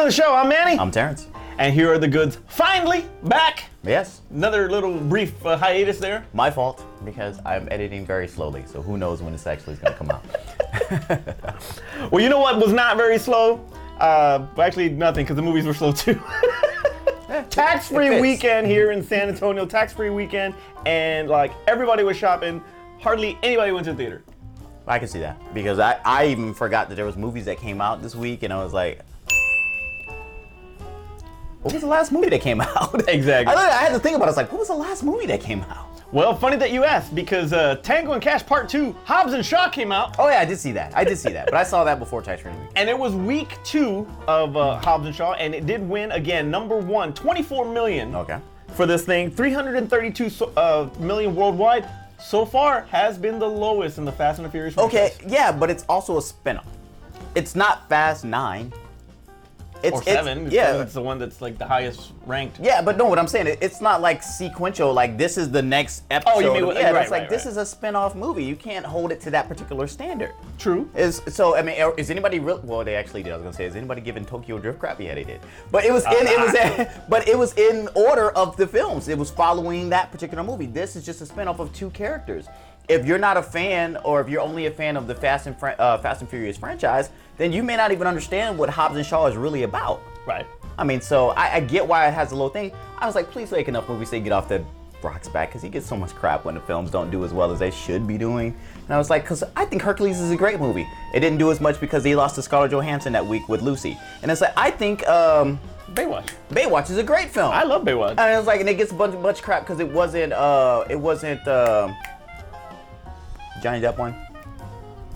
the show. I'm Manny. I'm Terrence. And here are the goods. Finally back. Yes. Another little brief hiatus there. My fault, because I'm editing very slowly, so who knows when this actually is going to come out. Well, you know what was not very slow? Actually, nothing, because the movies were slow too. Tax-free weekend here in San Antonio. Tax-free weekend, and like everybody was shopping. Hardly anybody went to the theater. I can see that, because I even forgot that there was movies that came out this week, and I was like, what was the last movie that came out? Exactly. I had to think about it. I was like, what was the last movie that came out? Well, funny that you asked, because Tango and Cash Part 2, Hobbs and Shaw came out. Oh yeah, I did see that. But I saw that before Tax Free Week. And it was week 2 of Hobbs and Shaw, and it did win again, number 1, 24 million. Okay. For this thing, 332 million worldwide. So far, has been the lowest in the Fast and the Furious franchise. Okay, yeah, but it's also a spin-off. It's not Fast 9. Or 7, yeah. It's the one that's like the highest ranked. Yeah, but no, what I'm saying, it's not like sequential, like this is the next episode. Oh, you mean, yeah, right, it's like this is a spin-off movie. You can't hold it to that particular standard. True. Is anybody real? Well, they actually did. I was gonna say, is anybody giving Tokyo Drift crap? Yeah, they did. But it was in order of the films. It was following that particular movie. This is just a spin-off of 2 characters. If you're not a fan, or if you're only a fan of the Fast and Furious franchise, then you may not even understand what Hobbs and Shaw is really about. Right. I mean, so I get why it has a low thing. I was like, please make enough movies to get off the Rock's back, because he gets so much crap when the films don't do as well as they should be doing. And I was like, because I think Hercules is a great movie. It didn't do as much because he lost to Scarlett Johansson that week with Lucy. And it's like, I think Baywatch is a great film. I love Baywatch. And it was like, and it gets a bunch of crap because it wasn't Johnny Depp one.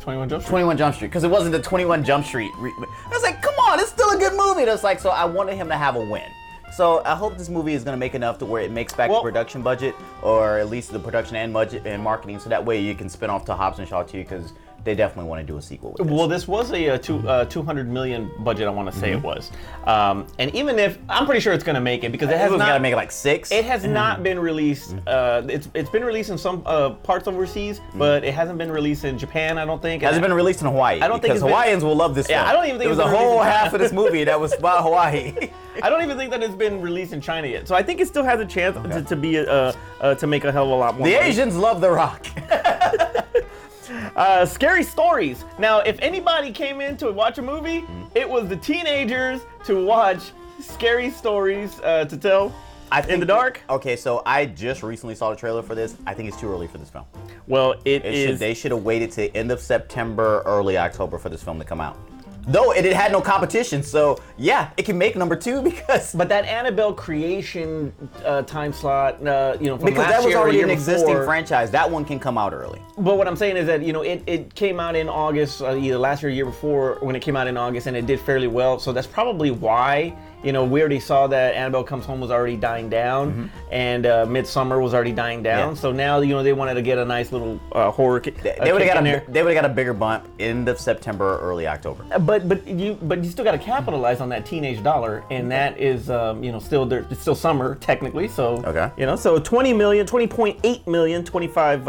21 Jump Street. 21 Jump Street, because it wasn't the 21 Jump Street. I was like, come on, it's still a good movie. That's like, so I wanted him to have a win. So I hope this movie is going to make enough to where it makes back the production budget, or at least the production and budget and marketing, so that way you can spin off to Hobbs and Shaw 2, because they definitely want to do a sequel with this. Well, this was a 200 million budget, I want to say it was. And even if, I'm pretty sure it's going to make it, because it has not... got to make it like 6? It has not been released. It's been released in some parts overseas, but it hasn't been released in Japan, I don't think. Has it been released in Hawaii? I don't think because Hawaiians will love this film. I don't even think there was a whole half of this movie that was about Hawaii. I don't even think that it's been released in China yet. So I think it still has a chance to be to make a hell of a lot more money. Asians love The Rock. Scary stories. Now, if anybody came in to watch a movie, it was the teenagers to watch scary stories to tell in the dark. Okay, so I just recently saw the trailer for this. I think it's too early for this film. Well, they should have waited to end of September, early October for this film to come out. Though it had no competition, so yeah, it can make number 2 because. But that Annabelle creation time slot, from because last that was year, already an before, existing franchise. That one can come out early. But what I'm saying is that it came out in August, either last year or year before, when it came out in August, and it did fairly well. So that's probably why. We already saw that Annabelle Comes Home was already dying down, and Midsummer was already dying down. Yeah. So now, they wanted to get a nice little horror kick in there. They would have got a bigger bump end of September, early October. But you still got to capitalize on that teenage dollar, and that is still there. It's still summer technically. So so 20.8 million, 25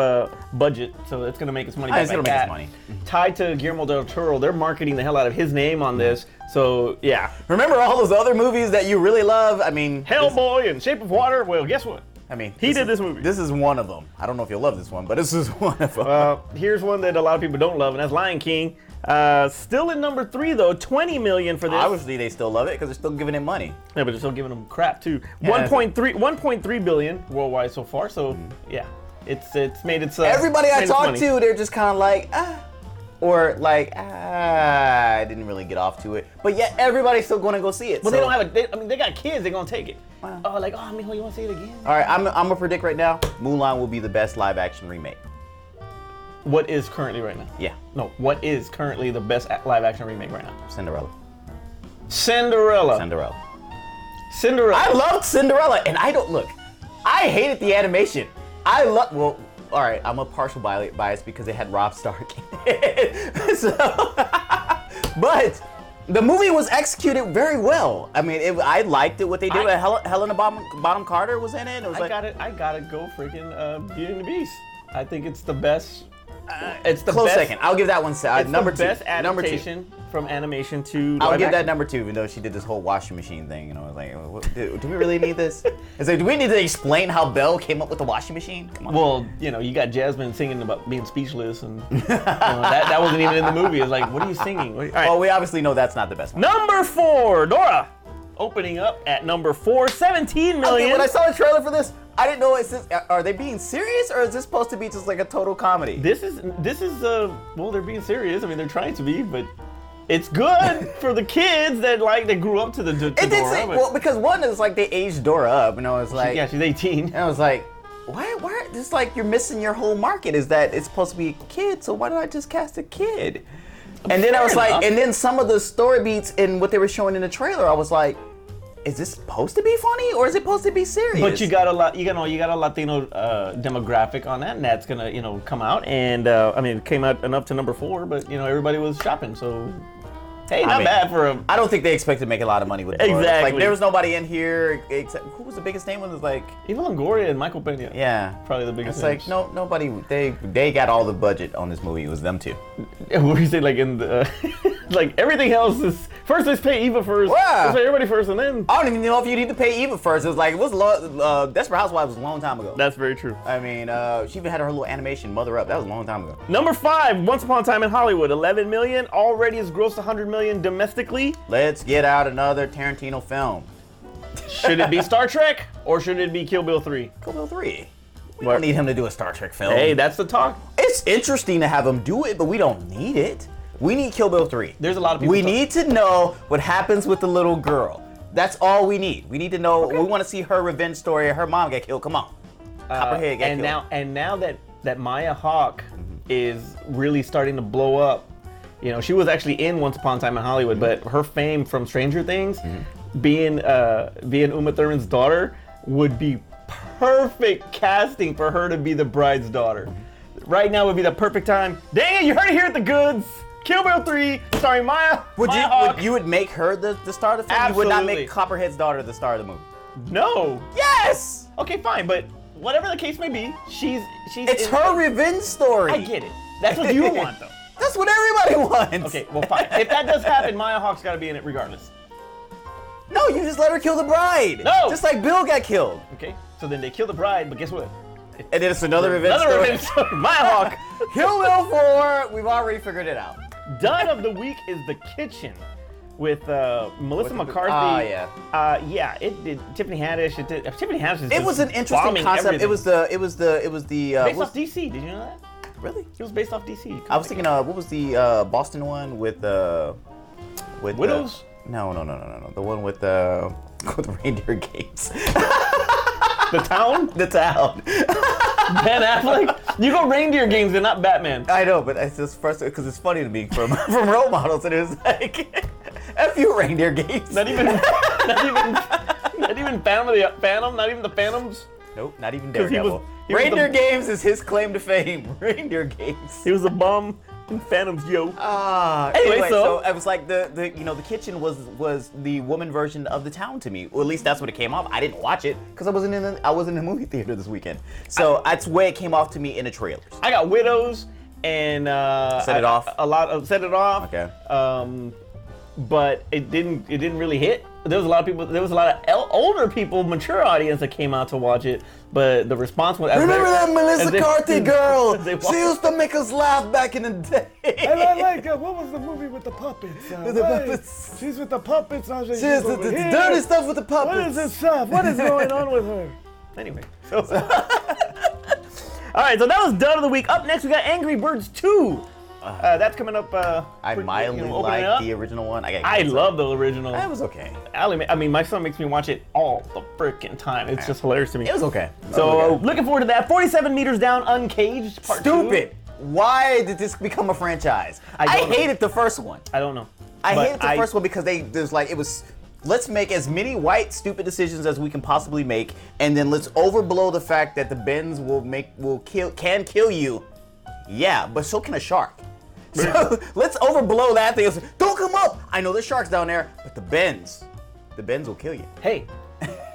budget. So it's gonna make us money. It's gonna make us money. Tied to Guillermo del Toro, they're marketing the hell out of his name on this. So yeah. Remember all those other movies that you really love? I mean, Hellboy and Shape of Water. Well, guess what? I mean, he did this movie. This is one of them. I don't know if you'll love this one, but this is one of them. Here's one that a lot of people don't love, and that's Lion King. Still in number 3 though, 20 million for this. Obviously, they still love it because they're still giving him money. Yeah, but they're still giving him crap too. 1.3 billion worldwide so far. So yeah, it's made its. Everybody I talk to, they're just kind of like or like I didn't really get off to it, but yet everybody's still going to go see it. Well, they don't have they got kids. They're gonna take it. Wow. You want to see it again? All right, I'm gonna predict right now, Mulan will be the best live action remake. What is currently right now? Yeah. No, what is currently the best live action remake right now? Cinderella. I loved Cinderella, and I hated the animation. All right, I'm a partial bias because it had Rob Stark in it. But the movie was executed very well. I mean, I liked it, what they did. Helena Bonham Carter was in it. I gotta go freaking Beauty and the Beast. I think it's the best It's the close best, second. I'll give that one. It's Number the two. best Number two. adaptation from animation to I'll live give that action. number two, even though she did this whole washing machine thing. You know, like, do we really need this? It's like, do we need to explain how Belle came up with the washing machine? Come on. Well, you know, you got Jasmine singing about being speechless, and that wasn't even in the movie. It's like, what are you singing? All right. Well, we obviously know that's not the best one. Number 4, Dora. Opening up at number 4, 17 million. Okay, when I saw the trailer for this, I didn't know. Are they being serious, or is this supposed to be just like a total comedy? This is well, they're being serious. I mean, they're trying to be, but it's good for the kids that grew up to the to It did Dora. say, but well, because one is like they aged Dora up, and I was like, yeah, she's 18. and I was like, why? It's like you're missing your whole market. Is that it's supposed to be a kid? So why don't I just cast a kid? And then I was Fair enough. like, and then some of the story beats in what they were showing in the trailer, I was like, is this supposed to be funny or is it supposed to be serious? But you got a Latino demographic on that, and that's gonna come out. And I mean, it came out enough to number 4, but everybody was shopping, so hey, not bad for a. I don't think they expect to make a lot of money with Dora. Exactly. Like there was nobody in here except who was the biggest name? Was like Eva Longoria and Michael Pena. yeah, Probably the biggest. It's like nobody. They got all the budget on this movie. It was them two. What do you say? Like in the like everything else is first. Let's pay Eva first. Yeah. Let's pay everybody first, and then. I don't even know if you need to pay Eva first. It was like Desperate Housewives was a long time ago. That's very true. I mean, she even had her little animation Mother Up. That was a long time ago. Number 5, Once Upon a Time in Hollywood, 11 million. Already has grossed 100 million domestically. Let's get out another Tarantino film. Should it be Star Trek or should it be Kill Bill 3? Kill Bill 3. We don't need him to do a Star Trek film. Hey, that's the talk. It's interesting to have him do it, but we don't need it. We need Kill Bill 3. There's a lot of people. We need to know what happens with the little girl. That's all we need. We need to know. Okay. We want to see her revenge story. Her mom got killed. Come on. Copperhead got killed. Now that Maya Hawke is really starting to blow up. She was actually in Once Upon a Time in Hollywood, but her fame from Stranger Things, being Uma Thurman's daughter, would be perfect casting for her to be the bride's daughter. Right now would be the perfect time. Dang it, you heard it here at the Goods. Kill Bill 3, starring Maya Hawke. You would make her the star of the film? Absolutely. You would not make Copperhead's daughter the star of the movie? No. Yes! Okay, fine, but whatever the case may be, she's. It's her revenge story. I get it. That's what you want, though. That's what everybody wants. Okay, well, fine. If that does happen, Maya Hawke's got to be in it regardless. No, you just let her kill the bride. No. Just like Bill got killed. Okay, so then they kill the bride, but guess what? And then it's another revenge story. Revenge story. Maya Hawke. Kill Bill 4, we've already figured it out. Done of the week is The Kitchen with Melissa McCarthy. Ah, yeah. Yeah, it did. Tiffany Haddish. Tiffany Haddish is It was an interesting bombing concept. everything. It was the based off DC. Did you know that? Really? It was based off DC. I was thinking, what was the Boston one with Widows? No. The one with the reindeer games. The Town? The Town. Ben Affleck? You go Reindeer Games, they're not Batman. I know, but it's just first because it's funny to me from role models, and it was like a few reindeer games. Not even Phantom, not even the Phantoms. Nope, not even 'Cause he was- Daredevil. he was Reindeer the- Games is his claim to fame. Reindeer Games. He was a bum in Phantoms, yo. Anyway, so- so I was like the kitchen was the woman version of The Town to me. Or at least that's what it came off. I didn't watch it because I wasn't in the movie theater this weekend. So that's where it came off to me in the trailers. I got Widows and Set It Off. A lot of Set It Off. Okay. But it didn't really hit. There was a lot of people. There was a lot of older people, mature audience that came out to watch it. But the response was. Remember that Melissa McCarthy girl? as they She used to make us laugh back in the day. And I like what was the movie with the puppets? With the puppets. She's with the puppets. She She has the dirty stuff with the puppets. What is this stuff? What is going on with her? Anyway. All right, so that was Dud of the Week. Up next, we got Angry Birds 2. That's coming up. I mildly opening like up. the original one. I love the original. It was okay. I mean, my son makes me watch it all the freaking time. It's just hilarious to me. It was okay. So looking forward to that. 47 Meters Down, Uncaged, part 2. Stupid. Why did this become a franchise? I don't know. hated the first one. I don't know. I But hated the first one because let's make as many white stupid decisions as we can possibly make, and then let's overblow the fact that the bends can kill you. Yeah, but so can a shark. So let's overblow that thing. Don't come up. I know there's sharks down there, but the bends will kill you. Hey,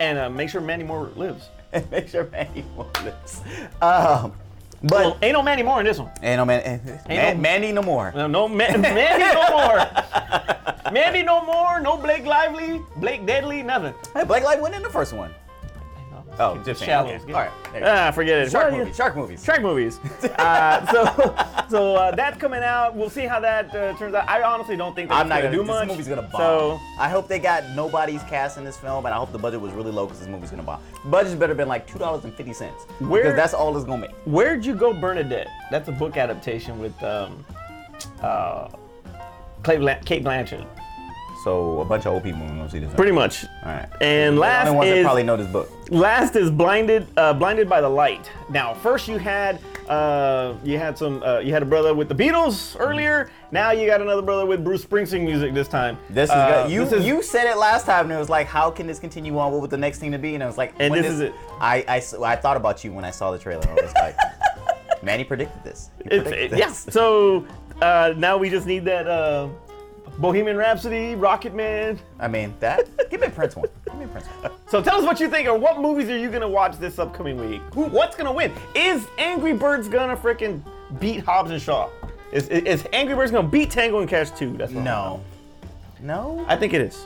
and make sure Mandy Moore lives. And make sure Mandy Moore lives. But Well, ain't no Mandy Moore in this one. ain't no Mandy no more. No, Mandy no more. Mandy no more. No Blake Lively, Blake Deadly, nothing. Hey, Blake Lively went in the first one. Oh, just shallow. okay. All right. Forget it. Shark Well, movies. Shark movies. Shark movies. So that's coming out. We'll see how that turns out. I honestly don't think I'm not gonna do This much. movie's gonna bomb. So I hope they got nobody's cast in this film, and I hope the budget was really low because this movie's gonna bomb. Budget's better been like $2.50 Where- because that's all it's gonna make. where'd you go, Bernadette? That's a book adaptation with Kate Blanchett. So a bunch of old people gonna see this. Pretty much. All right. And The last only ones that is probably know this book. Blinded by the Light. Now, first you had a brother with the Beatles earlier. Now you got another brother with Bruce Springsteen music this time. This is good. You said it last time, and it was like, how can this continue on? What would the next thing to be? And it was like, And this is it. I thought about you when I saw the trailer. I was like, man, he predicted this. He predicted this. Yeah. So now we just need that Bohemian Rhapsody, Rocket Man. I mean, give me a Prince one. Give me a Prince one. So tell us what you think, or what movies are you gonna watch this upcoming week? What's gonna win? Is Angry Birds gonna freaking beat Hobbs and Shaw? Is Angry Birds gonna beat Tango and Cash 2? That's what No. I think it is.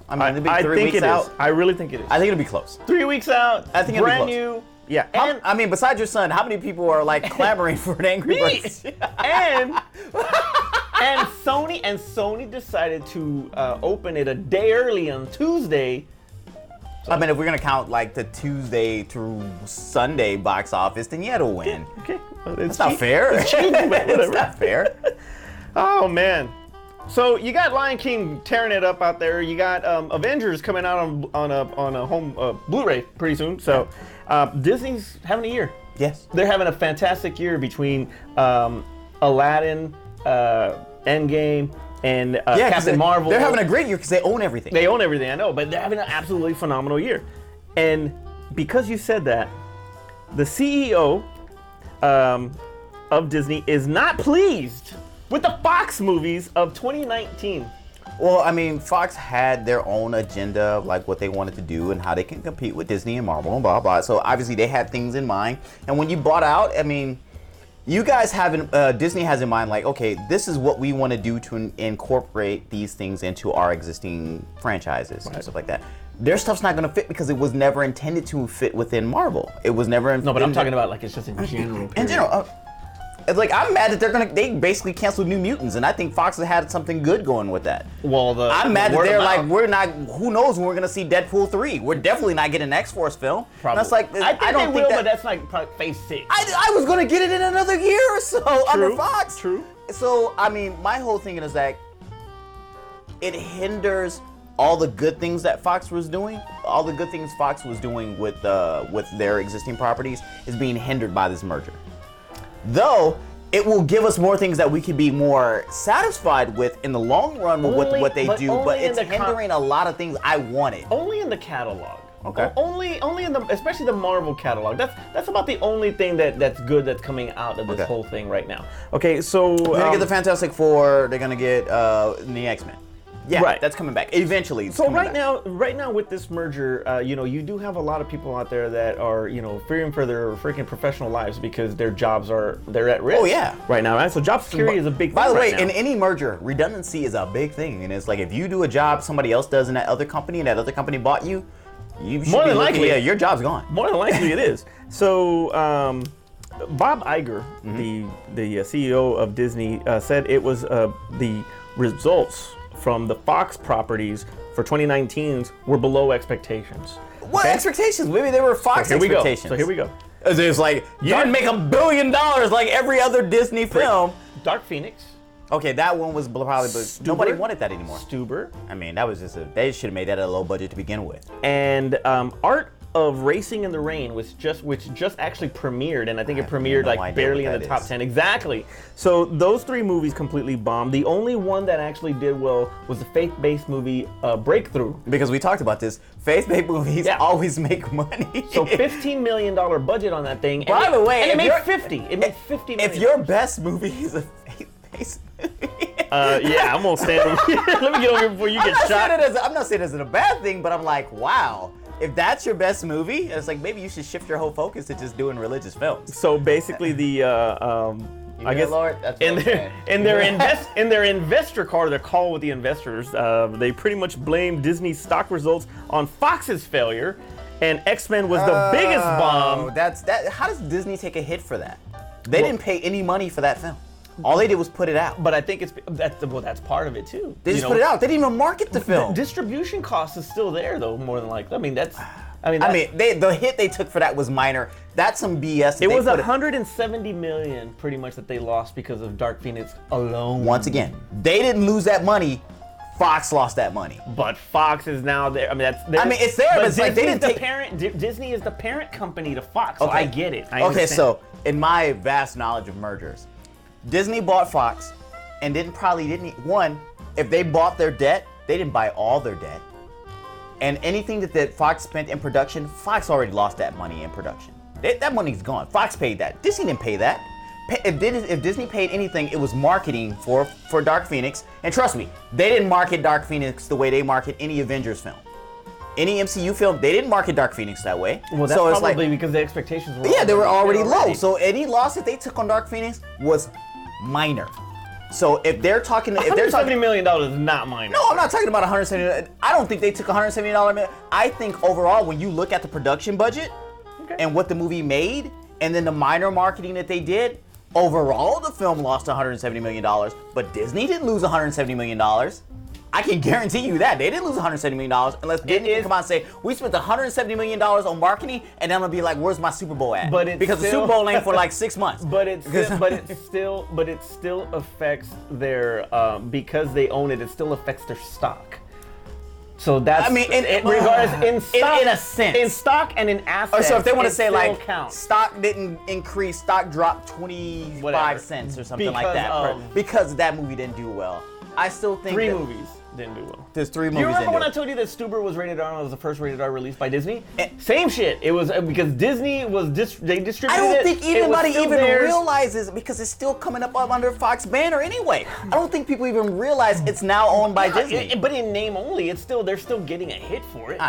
I mean, it'll be I 3 think weeks it out. is. I really think it is. I think it'll be close. 3 weeks out. I think it'll be brand close. new. Yeah. I mean, besides your son, how many people are like clamoring for an Angry Birds? and Sony decided to open it a day early on Tuesday. I mean, if we're gonna count like the Tuesday through Sunday box office, then yeah, it'll win. Okay. Well, It's not fair. It's cheap, but whatever. It's not fair. Oh man. So you got Lion King tearing it up out there. You got Avengers coming out on a home Blu-ray pretty soon. So Disney's having a year. Yes. They're having a fantastic year between Aladdin, Endgame, and Captain Marvel. They're having a great year because they own everything. They own everything, I know, but they're having an absolutely phenomenal year. And because you said that, the CEO of Disney is not pleased with the Fox movies of 2019. Well, I mean, Fox had their own agenda of like what they wanted to do and how they can compete with Disney and Marvel and blah, blah. So obviously they had things in mind. And when you bought out, I mean, you guys haven't, Disney has in mind like, okay, this is what we want to do to incorporate these things into our existing franchises and stuff like that. Their stuff's not going to fit because it was never intended to fit within Marvel. It was never. No, but I'm talking about like it's just in general. In general. It's like, I'm mad that they basically canceled New Mutants, and I think Fox had something good going with that. Well, I'm mad that they're like, we're not, who knows when we're going to see Deadpool 3. We're definitely not getting an X-Force film. Probably. That's like, I don't think that, but that's like probably phase 6. I was going to get it in another year or so under Fox. True. So, I mean, my whole thing is that it hinders all the good things that Fox was doing. All the good things Fox was doing with their existing properties is being hindered by this merger. Though, it will give us more things that we can be more satisfied with in the long run with what they do, but it's hindering a lot of things I wanted. Only in the catalog. Okay. Only in the, especially the Marvel catalog. That's about the only thing that's good that's coming out of this whole thing right now. Okay, so they're gonna get the Fantastic Four. They're gonna get the X-Men. Yeah, right. That's coming back eventually. So right now with this merger, you do have a lot of people out there that are, fearing for their freaking professional lives because their jobs they're at risk. Oh yeah. Right now, right? So job security is a big thing. By the way, right in now. any merger, redundancy is a big thing, and it's like if you do a job somebody else does in that other company, and that other company bought you, you should More be than looking, likely, yeah, your job's gone. More than likely, it is. So Bob Iger, the CEO of Disney, said it was the results from the Fox properties for 2019 were below expectations. What expectations? Maybe they were Fox expectations. So here we go. It's like, you didn't make $1 billion like every other Disney film. Dark Phoenix. Okay, that one was probably, but nobody wanted that anymore. Stuber. I mean, that was they should have made that at a low budget to begin with. And Art of Racing in the Rain, which just actually premiered, and I think it premiered like barely in the top 10. Exactly. So those 3 movies completely bombed. The only one that actually did well was the faith-based movie Breakthrough. Because we talked about this, faith-based movies always make money. So $15 million budget on that thing. By the way, and it made 50. It made 50 million. If your best movie is a faith-based movie. Yeah, I'm gonna stand over here. Let me get over here before you get shot. I'm not saying it's a bad thing, but I'm like, wow. if that's your best movie, it's like maybe you should shift your whole focus to just doing religious films. So basically, I guess Lord, that's in what their in their investor call, their call with the investors, they pretty much blamed Disney's stock results on Fox's failure, and X-Men was the biggest bomb. That's that. How does Disney take a hit for that? They didn't pay any money for that film. All they did was put it out. But I think that's part of it too. They just put it out. They didn't even market the film. The distribution cost is still there though, more than likely. I mean, the hit they took for that was minor. That's some BS. It was 170 million, pretty much, that they lost because of Dark Phoenix alone. Once again, they didn't lose that money. Fox lost that money. But Fox is now there. I mean, it's there, but it's like they didn't take. Disney is the parent company to Fox, so I get it. I okay, understand. so in my vast knowledge of mergers, Disney bought Fox, and if they bought their debt, they didn't buy all their debt. And anything that Fox spent in production, Fox already lost that money in production. That money's gone. Fox paid that. Disney didn't pay that. If Disney paid anything, it was marketing for Dark Phoenix. And trust me, they didn't market Dark Phoenix the way they market any Avengers film. Any MCU film, they didn't market Dark Phoenix that way. Well, that's probably because the expectations were they were already low. So any loss that they took on Dark Phoenix was minor. So if they're talking, $170 million is not minor. No, I'm not talking about 170. I don't think they took $170 million. I think overall, when you look at the production budget and what the movie made, and then the minor marketing that they did, overall the film lost $170 million. But Disney didn't lose $170 million. I can guarantee you that. They didn't lose $170 million unless Disney can come out and say, we spent $170 million on marketing, and I'm going to be like, where's my Super Bowl at? Because the Super Bowl ain't for like 6 months. But it still affects their, because they own it, it still affects their stock. So that's, regardless, in a sense. In stock and in assets, so if they want to say like, counts. Stock didn't increase, stock dropped 25 cents or something like that. Because that movie didn't do well. I still think three movies didn't do well. There's 3 movies. Do you remember when I told you that Stuber was rated R and it was the first rated R release by Disney? Same shit. It was because Disney was they distributed it. I don't think anybody even realizes it because it's still coming up under Fox banner anyway. I don't think people even realize it's now owned by Disney. But in name only, they're still getting a hit for it.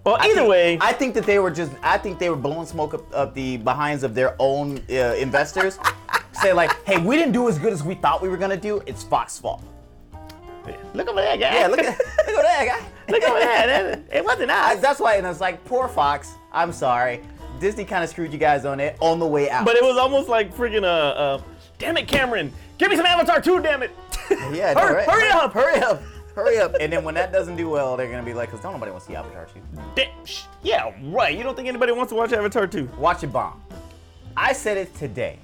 Well, either way, I think that they were blowing smoke up the behinds of their own investors. Say like, hey, we didn't do as good as we thought we were gonna do. It's Fox's fault. Look over there, guy. Yeah, look at that guy. Look over there. It wasn't us. That's why, and it's like, poor Fox. I'm sorry. Disney kind of screwed you guys on the way out. But it was almost like friggin' damn it, Cameron. Give me some Avatar 2, damn it. Yeah, hurry up. And then when that doesn't do well, they're going to be like, because nobody wants to see Avatar 2. Yeah, right. You don't think anybody wants to watch Avatar 2? Watch it bomb. I said it today.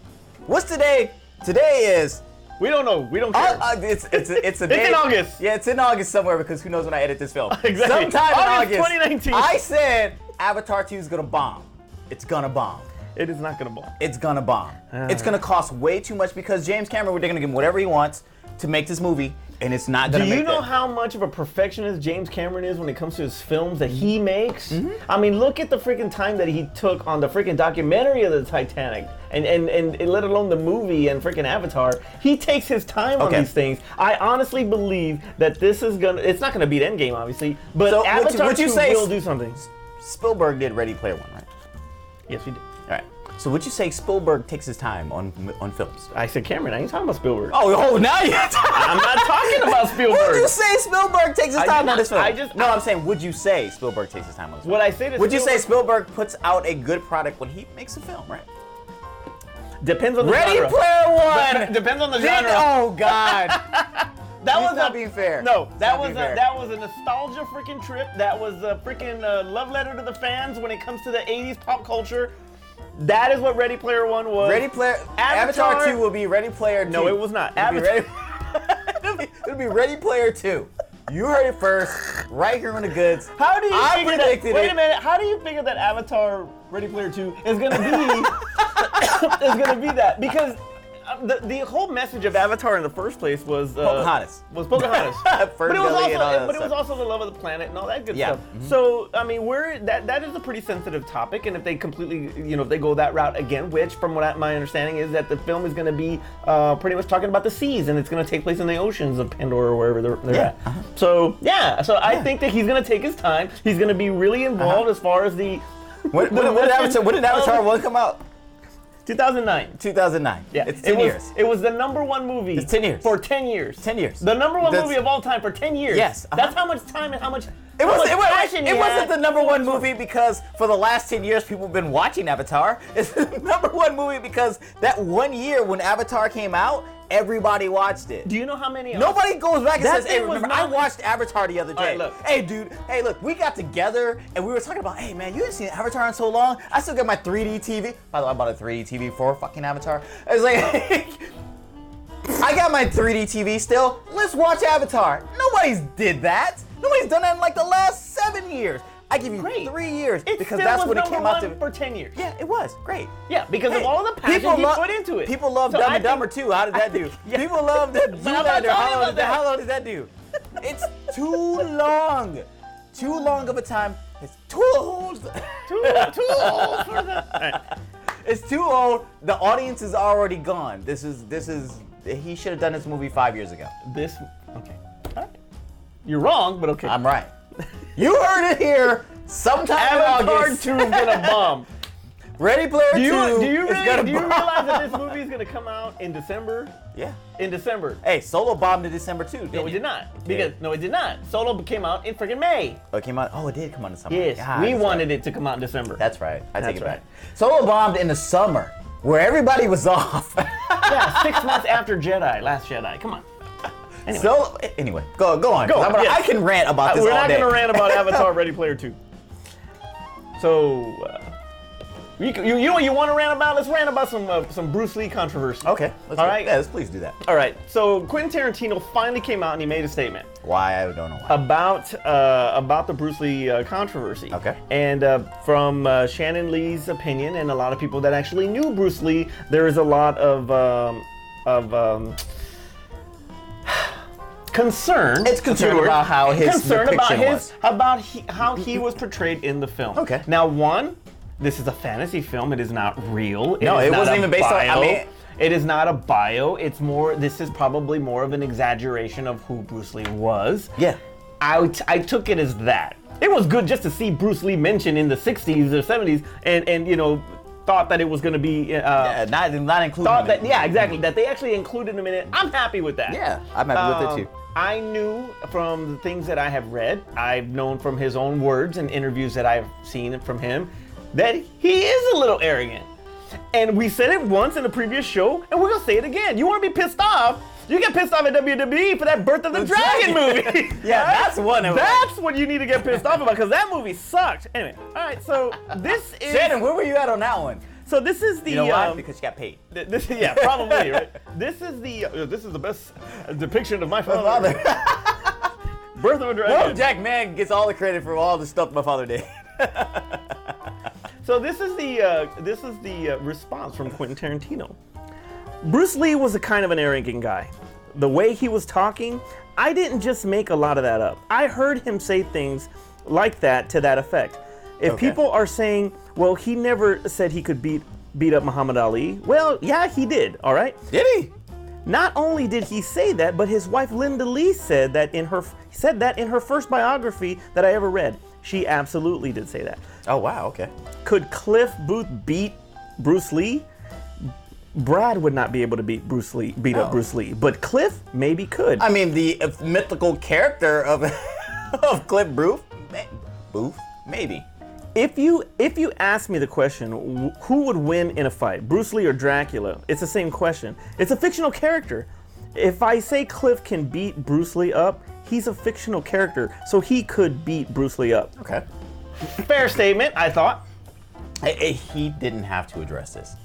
What's today? Today is... We don't know. We don't care. It's a day. It's in August. Yeah, it's in August somewhere because who knows when I edit this film. Exactly. Sometime in August. 2019. I said Avatar 2 is going to bomb. It's going to bomb. It is not going to bomb. It's going to bomb. It's going to cost way too much because James Cameron, they're going to give him whatever he wants to make this movie, and it's not going to make Do you know how much of a perfectionist James Cameron is when it comes to his films that he makes? Mm-hmm. I mean, look at the freaking time that he took on the freaking documentary of the Titanic, and let alone the movie and freaking Avatar. He takes his time on these things. I honestly believe that this is it's not gonna beat Endgame, obviously, but so Avatar 2 will do something. Spielberg did Ready Player One, right? Yes, we did. All right. So would you say Spielberg takes his time on films? I said Cameron. I ain't talking about Spielberg. Oh, now you're I'm not talking about Spielberg. Would you say Spielberg takes his time on this film? I'm saying, would you say Spielberg takes his time on this film? What I say to Would you say Spielberg puts out a good product when he makes a film, right? Depends on the genre. Ready Player One! Depends on the genre. Oh, God. That was not being fair. No, that was a nostalgia freaking trip. That was a freaking love letter to the fans when it comes to the 80s pop culture. That is what Ready Player One was. Avatar 2 will be Ready Player 2. No, it was not. It'll be Ready Player 2. You heard it first, right here on the goods. How do you Wait a minute. How do you figure that Avatar Ready Player 2 is gonna be is gonna be that? Because the whole message of Avatar in the first place was Pocahontas. Was Pocahontas. But it was also the love of the planet and all that good stuff. Mm-hmm. So I mean, that is a pretty sensitive topic, and if they completely, if they go that route again, which from what my understanding is that the film is going to be pretty much talking about the seas, and it's going to take place in the oceans of Pandora or wherever they're at. So I think that he's going to take his time. He's going to be really involved as far as the. When did Avatar 1 come out? 2009. 2009. Yeah, it's 10 years. It was the #1 movie. It's 10 years. For 10 years. 10 years. The #1 movie of all time for 10 years. Yes. That's how much time and how much. It wasn't the #1 movie because for the last 10 years people have been watching Avatar. It's the #1 movie because that 1 year when Avatar came out, everybody watched it. Do you know how many? Nobody goes back and That says, "Hey, thing was remember I not- watched Avatar the other day." Alright, look. Hey, dude. Hey, look. We got together and we were talking about, "Hey, man, you haven't seen Avatar in so long. I still got my 3D TV." By the way, I bought a 3D TV for fucking Avatar. I was like, I got my 3D TV still. Let's watch Avatar. Nobody's did that. Nobody's done that in like the last 7 years. I give you 3 years because that's when it came out to. For 10 years. Yeah, it was great. Yeah, because of all the passion he put into it. People love So Dumb I and Dumber think- too. How did that do? Yeah. People love the But I'm not talking about that. How long does that do? It's too long. Too long of a time. It's too old. Too old for that. It's too old. The audience is already gone. This is. He should have done this movie 5 years ago. Okay. All right. You're wrong, but okay. I'm right. You heard it here. Sometime in Avatar August. 2 is gonna bomb. Ready Player 2 Do you is gonna realize bomb. that this movie is gonna come out in December? Yeah. In December. Hey, Solo bombed in December too. No, it did not. No, it did not. Solo came out in freaking May. Oh, it came out. Oh, it did come out in summer. Yes, God, we that's wanted right. it to come out in December. That's right. I take That's it right. back. Solo bombed in the summer, where everybody was off. Yeah, 6 months after Last Jedi. Come on. Anyway. Anyway, go on. Go on, yes. I can rant about this We're all not day. gonna rant about Avatar Ready Player 2. So, you want to rant about? Let's rant about some Bruce Lee controversy. Okay. All right. Yeah, please do that. All right. So Quentin Tarantino finally came out and he made a statement Why? I don't know why. about the Bruce Lee controversy. Okay. And from Shannon Lee's opinion and a lot of people that actually knew Bruce Lee, there is a lot of concern. It's concerned about how his depiction was. How he was portrayed in the film. Okay. Now, one, this is a fantasy film. It is not real. No, is it not wasn't a even based on- I bio. mean- It is not a bio. It's more. This is probably more of an exaggeration of who Bruce Lee was. Yeah. I took it as that. It was good just to see Bruce Lee mentioned in the 60s or 70s, and thought that it was going to be. Not including. Thought that, yeah, exactly. That they actually included him in it. I'm happy with that. Yeah, I'm happy with it too. I knew from the things that I have read, I've known from his own words and interviews that I've seen from him, that he is a little arrogant. And we said it once in a previous show, and we're gonna say it again. You wanna be pissed off? You get pissed off at WWE for that Birth of the Dragon movie. Yeah, that's one of them. That's what you need to get pissed off about, because that movie sucked. Anyway, all right, so this is... Shannon, where were you at on that one? So this is the... You know why? Because you got paid. Yeah, probably, right? This is the best depiction of my father. Birth of a Dragon. Well, Jack Mann gets all the credit for all the stuff my father did. So this is the response from Quentin Tarantino. Bruce Lee was a kind of an arrogant guy. The way he was talking, I didn't just make a lot of that up. I heard him say things like that to that effect. If people are saying, well, he never said he could beat up Muhammad Ali, well, yeah, he did, all right? Did he? Not only did he say that, but his wife Linda Lee said that in her first biography that I ever read. She absolutely did say that. Oh, wow, okay. Could Cliff Booth beat Bruce Lee? Brad would not be able to beat up Bruce Lee, but Cliff maybe could. I mean, the mythical character of of Cliff Booth, maybe. If you ask me the question, who would win in a fight, Bruce Lee or Dracula? It's the same question. It's a fictional character. If I say Cliff can beat Bruce Lee up, he's a fictional character, so he could beat Bruce Lee up. Okay. Fair statement, I thought. He didn't have to address this.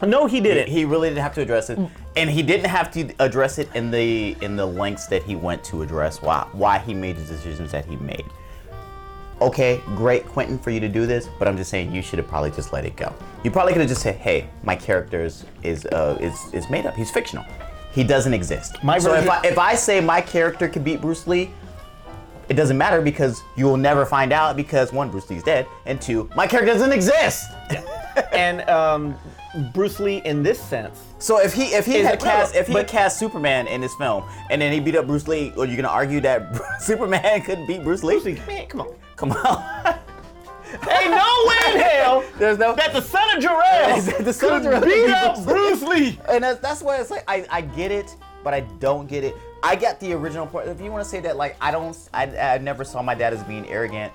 No, he didn't. He really didn't have to address it, and he didn't have to address it in the lengths that he went to address why he made the decisions that he made. okay, great, Quentin, for you to do this, but I'm just saying you should have probably just let it go. You probably could have just said, hey, my character is made up. He's fictional. He doesn't exist. So if I say my character can beat Bruce Lee, it doesn't matter because you will never find out because one, Bruce Lee's dead, and two, my character doesn't exist. And Bruce Lee, in this sense, so if he had cast Superman in this film and then he beat up Bruce Lee, are you gonna argue that Superman couldn't beat Bruce Lee? Man, come on. Ain't no way in hell that the son of Jor-El could beat up Bruce Lee. And that's why it's like I get it, but I don't get it. I get the original point. If you want to say that, like I never saw my dad as being arrogant,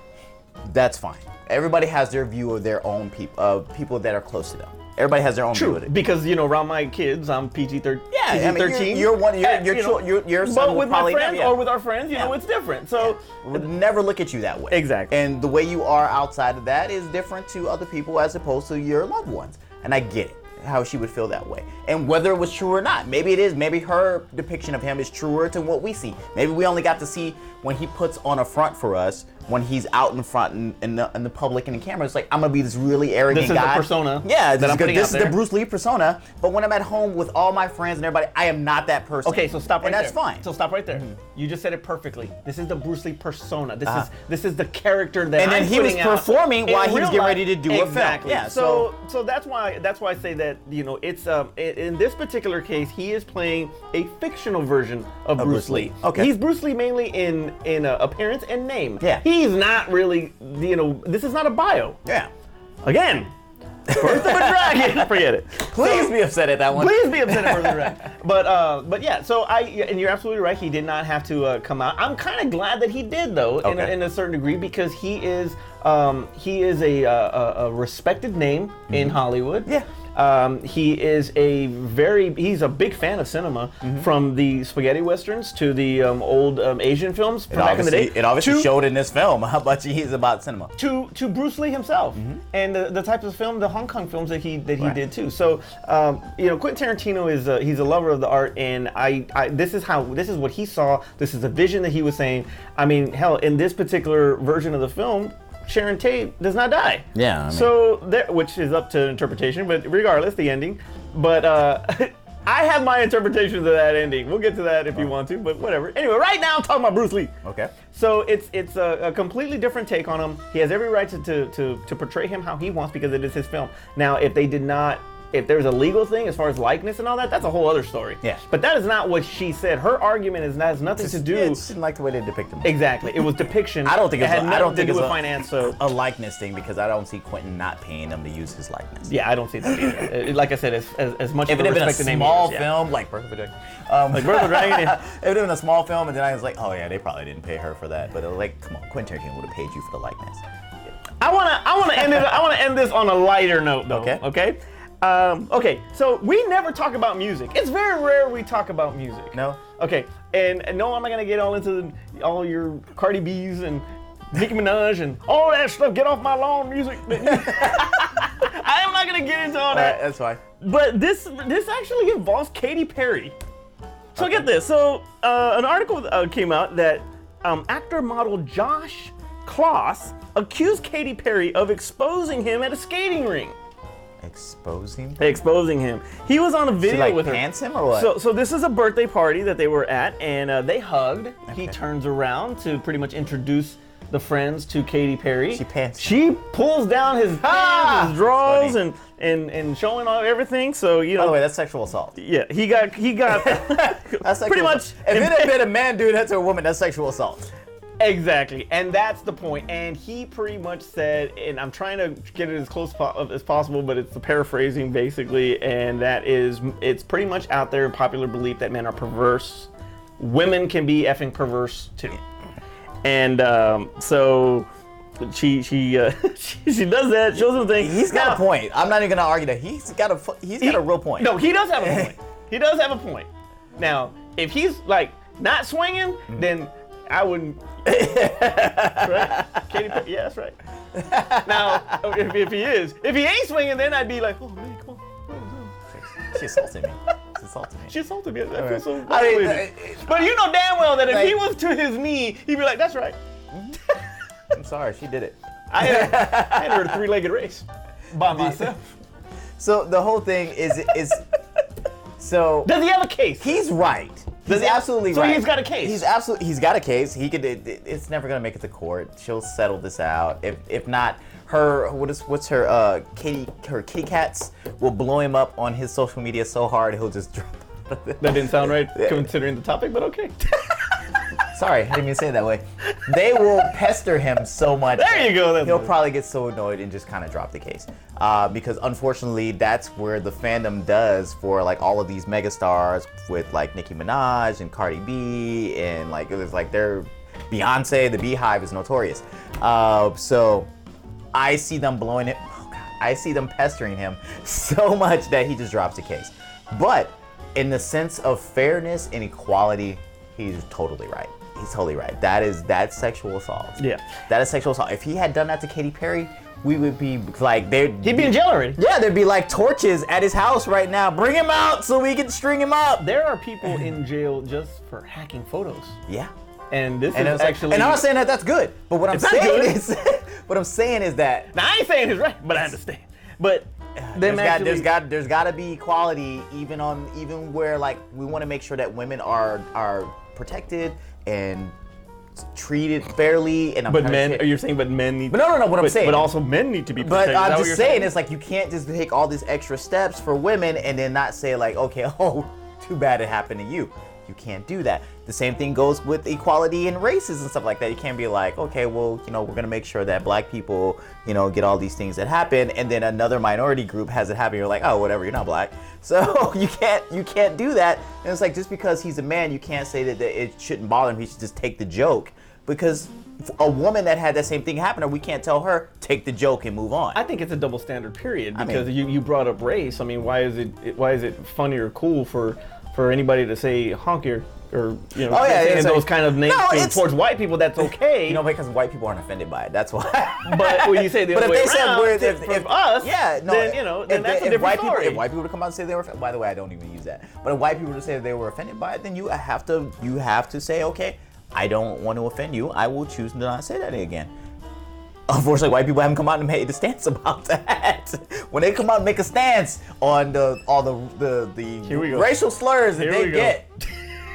that's fine. Everybody has their view of their own people that are close to them. Everybody has their own view of it. Because around my kids, I'm PG-13. Yeah, PG-13. Your son but will with probably my friends or with our friends, it's different. So would never look at you that way. Exactly. And the way you are outside of that is different to other people as opposed to your loved ones. And I get it, how she would feel that way. And whether it was true or not, maybe it is. Maybe her depiction of him is truer to what we see. Maybe we only got to see when he puts on a front for us, when he's out in front in the public and the camera. It's like, I'm gonna be this really arrogant guy. This is the persona. Yeah, this is the Bruce Lee persona. But when I'm at home with all my friends and everybody, I am not that person. Okay, so stop right there. And that's fine. So stop right there. You just said it perfectly. This is the Bruce Lee persona. This is the character that and then he was performing while he was getting ready to do a film. Yeah. So that's why I say that it's in this particular case he is playing a fictional version of Bruce Lee. Okay. He's Bruce Lee mainly in appearance and name. Yeah. He's not really this is not a bio. Yeah. Again. Birth of a Dragon. Forget it. Please be upset at that one. Please be upset at Birth of a Dragon. But yeah, so and you're absolutely right. He did not have to come out. I'm kind of glad that he did though, in a certain degree, because he is a respected name in Hollywood. Yeah. He's a big fan of cinema, from the spaghetti westerns to the old Asian films from back in the day. It obviously showed in this film how much he's about cinema. To Bruce Lee himself, and the types of film, the Hong Kong films that he did too. So Quentin Tarantino he's a lover of the art, and this is what he saw. This is the vision that he was saying. I mean, hell, in this particular version of the film, Sharon Tate does not die. Yeah. Which is up to interpretation, but regardless, the ending. But I have my interpretation of that ending. We'll get to that if you want to, but whatever. Anyway, right now I'm talking about Bruce Lee. Okay. So it's a completely different take on him. He has every right to portray him how he wants because it is his film. Now, if there's a legal thing as far as likeness and all that, that's a whole other story. Yeah. But that is not what she said. Her argument has nothing to do. Yeah, she didn't like the way they depict him. Exactly. It was depiction. I don't think it's a finance. So a likeness thing, because I don't see Quentin not paying them to use his likeness. Yeah, I don't see that either. Like I said, as much if of it had been a small name film, like Birth of a Dragon, like Birth of a Dragon, if it had been a small film, and then I was like, oh yeah, they probably didn't pay her for that. But like, come on, Quentin Tarantino would have paid you for the likeness. I wanna end this on a lighter note, though. Okay. Okay, so we never talk about music. It's very rare we talk about music. No? Okay, and no, I'm not gonna get all into all your Cardi B's and Nicki Minaj and all that stuff. Get off my lawn music. I am not gonna get into all that. Right, that's fine. But this actually involves Katy Perry. So get this. So an article came out that actor model Josh Kloss accused Katy Perry of exposing him at a skating ring. Exposing him. He was on a video with her. Pants him or what? So this is a birthday party that they were at, and they hugged. Okay. He turns around to pretty much introduce the friends to Katy Perry. She pulls down his pants, his drawers, and showing off everything. So By the way, that's sexual assault. Yeah, he got. That's pretty much. If it had been a man doing that to a woman, that's sexual assault. Exactly, and that's the point. And he pretty much said, and I'm trying to get it as close as possible, but it's the paraphrasing basically, and that is, it's pretty much out there, popular belief that men are perverse. Women can be effing perverse too. And so she does that, shows him things. He's got a point. I'm not even gonna argue that. He's got a real point. No, he does have a point. He does have a point. Now, if he's like not swinging, then I wouldn't. Right? Katy Perry, yeah, that's right. Now, if he ain't swinging, then I'd be like, oh man, come on. She assaulted me. She assaulted me. I feel so violated. But you know damn well that if he was to his knee, he'd be like, that's right. sorry, she did it. I entered a 3-legged race by myself. So the whole thing is so. Does he have a case? He's right. He's absolutely so right. So he's got a case. He's got a case. He could. It's never gonna make it to court. She'll settle this out. If not, what's her kitty cats will blow him up on his social media so hard he'll just drop. That didn't sound right considering the topic, but okay. Sorry, I didn't mean to say it that way. They will pester him so much. There you go. He'll probably get so annoyed and just kind of drop the case. Because unfortunately, that's where the fandom does for like all of these megastars with like Nicki Minaj and Cardi B and like it's like they're Beyonce, the Beehive is notorious. So I see them blowing it. Oh God, I see them pestering him so much that he just drops the case. But in the sense of fairness and equality, he's totally right. He's totally right. That's sexual assault. Yeah. That is sexual assault. If he had done that to Katy Perry, we would be like, he'd be in jail already. Yeah, there'd be like torches at his house right now. Bring him out so we can string him up. There are people in jail just for hacking photos. Yeah. And this And is actually. and I'm not saying that that's good, but what I'm It's not saying good. is, what I'm saying is that Now I ain't saying it's right, but I understand. But there's got to be equality even where like we want to make sure that women are protected and treated fairly. And but men, you're saying, but men need. But no. What I'm saying. But also men need to be But protected. I'm just saying, it's like you can't just take all these extra steps for women and then not say like, okay, oh, too bad it happened to you. You can't do that. The same thing goes with equality in races and stuff like that. You can't be like, okay, well, we're gonna make sure that black people, get all these things that happen, and then another minority group has it happen. You're like, oh, whatever, you're not black. So you can't do that. And it's like just because he's a man, you can't say that it shouldn't bother him. He should just take the joke. Because a woman that had that same thing happen to her, we can't tell her, take the joke and move on. I think it's a double standard period because you brought up race. I mean, why is it funny or cool for anybody to say honky or saying those kind of names towards white people? That's okay. Because white people aren't offended by it. That's why. But when you say the other way around, if us, then that's a different story. If white people would come out and say they were offended, by the way, I don't even use that. But if white people would say they were offended by it, then you have to say, okay, I don't want to offend you. I will choose to not say that again. Unfortunately, white people haven't come out and made a stance about that. When they come out and make a stance on all the racial slurs that they get.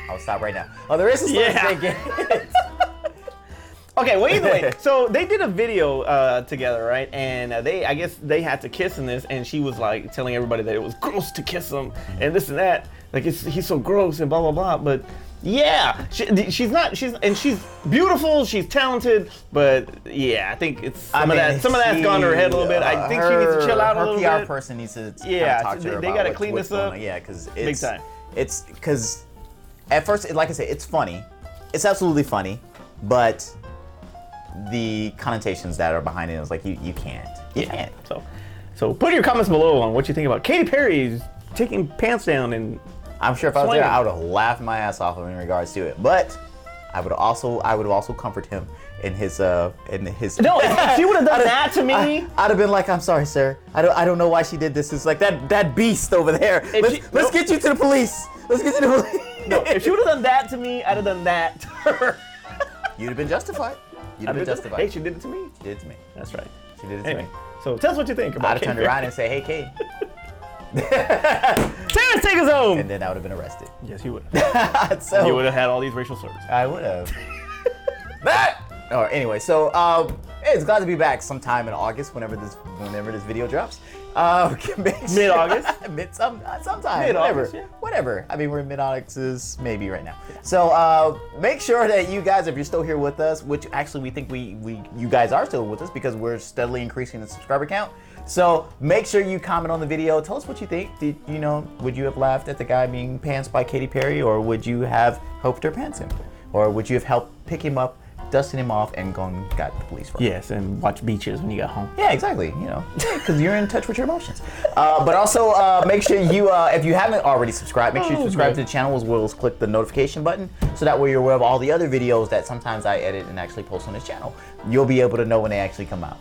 I'll stop right now. Oh, the racial slurs they get. Okay, well, either way, so they did a video together, right? And I guess they had to kiss in this, and she was like telling everybody that it was gross to kiss him and this and that. Like he's so gross and blah blah blah. But yeah, she's beautiful, she's talented, but yeah, I think it's some of that's gone to her head a little bit. I think she needs to chill out a little bit. Her PR person needs to talk to her they about gotta clean this up. Yeah, because big time. It's because at first, like I said, it's funny. It's absolutely funny, but the connotations that are behind it is like you can't. You can't. So put your comments below on what you think about Katy Perry's taking pants down and. I'm sure if I was there, I would have laughed my ass off in regards to it. But I would have also comforted him in his. No, if she would have done that to me, I'd have been like, I'm sorry, sir. I don't know why she did this. It's like that beast over there. Let's get you to the police. Let's get you to the police. No, if she would have done that to me, I'd have done that to her. You'd have been justified. Justified. Hey, she did it to me. She did it to me. That's right. She did it to me. So tell us what you think about. I'd have turned around and say, hey, Katy. Terrence, take us home! And then I would have been arrested. Yes, you would have. So, you would have had all these racial slurs. I would have. Anyway, so it's glad to be back sometime in August whenever this video drops. Mid-August? Sometime. Mid-August, Whatever. I mean, we're in mid-August maybe right now. Yeah. So make sure that you guys, if you're still here with us, which actually we think you guys are still with us because we're steadily increasing the subscriber count. So make sure you comment on the video. Tell us what you think. Would you have laughed at the guy being pantsed by Katy Perry, or would you have helped her pants him? Or would you have helped pick him up, dusting him off, and got the police for him? Yes, and watch Beaches when you got home. Yeah, exactly. Because you're in touch with your emotions. But also make sure you, if you haven't already subscribed, make sure you subscribe to the channel as well as click the notification button, so that way you're aware of all the other videos that sometimes I edit and actually post on this channel. You'll be able to know when they actually come out.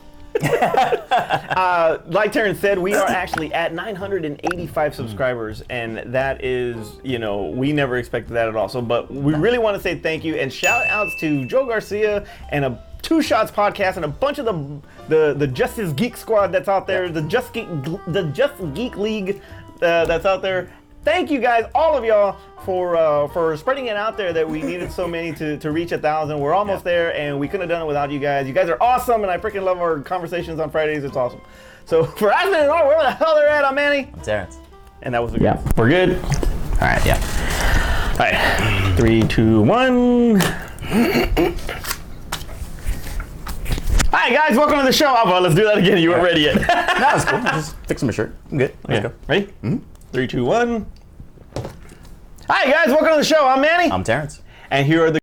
Like Terrence said, we are actually at 985 subscribers, and that is, we never expected that at all. So, but we really want to say thank you and shout outs to Joe Garcia and a Two Shots podcast and a bunch of the Justice Geek Squad that's out there, the Just Geek League that's out there. Thank you guys, all of y'all, for spreading it out there that we needed so many to reach 1,000. We're almost there, and we couldn't have done it without you guys. You guys are awesome, and I freaking love our conversations on Fridays. It's awesome. So for Aspen and Art, wherever the hell they're at, I'm Manny. I'm Terrence. And that was the game. We're good. All right, yeah. All right, 3, 2, 1. Hi guys, welcome to the show. Oh, well, let's do that again. You weren't ready yet. No, that's cool. Just fixing my shirt. I'm good. Let's go. Ready? 3, 2, 1. Hi guys, welcome to the show. I'm Manny. I'm Terrence. And here are the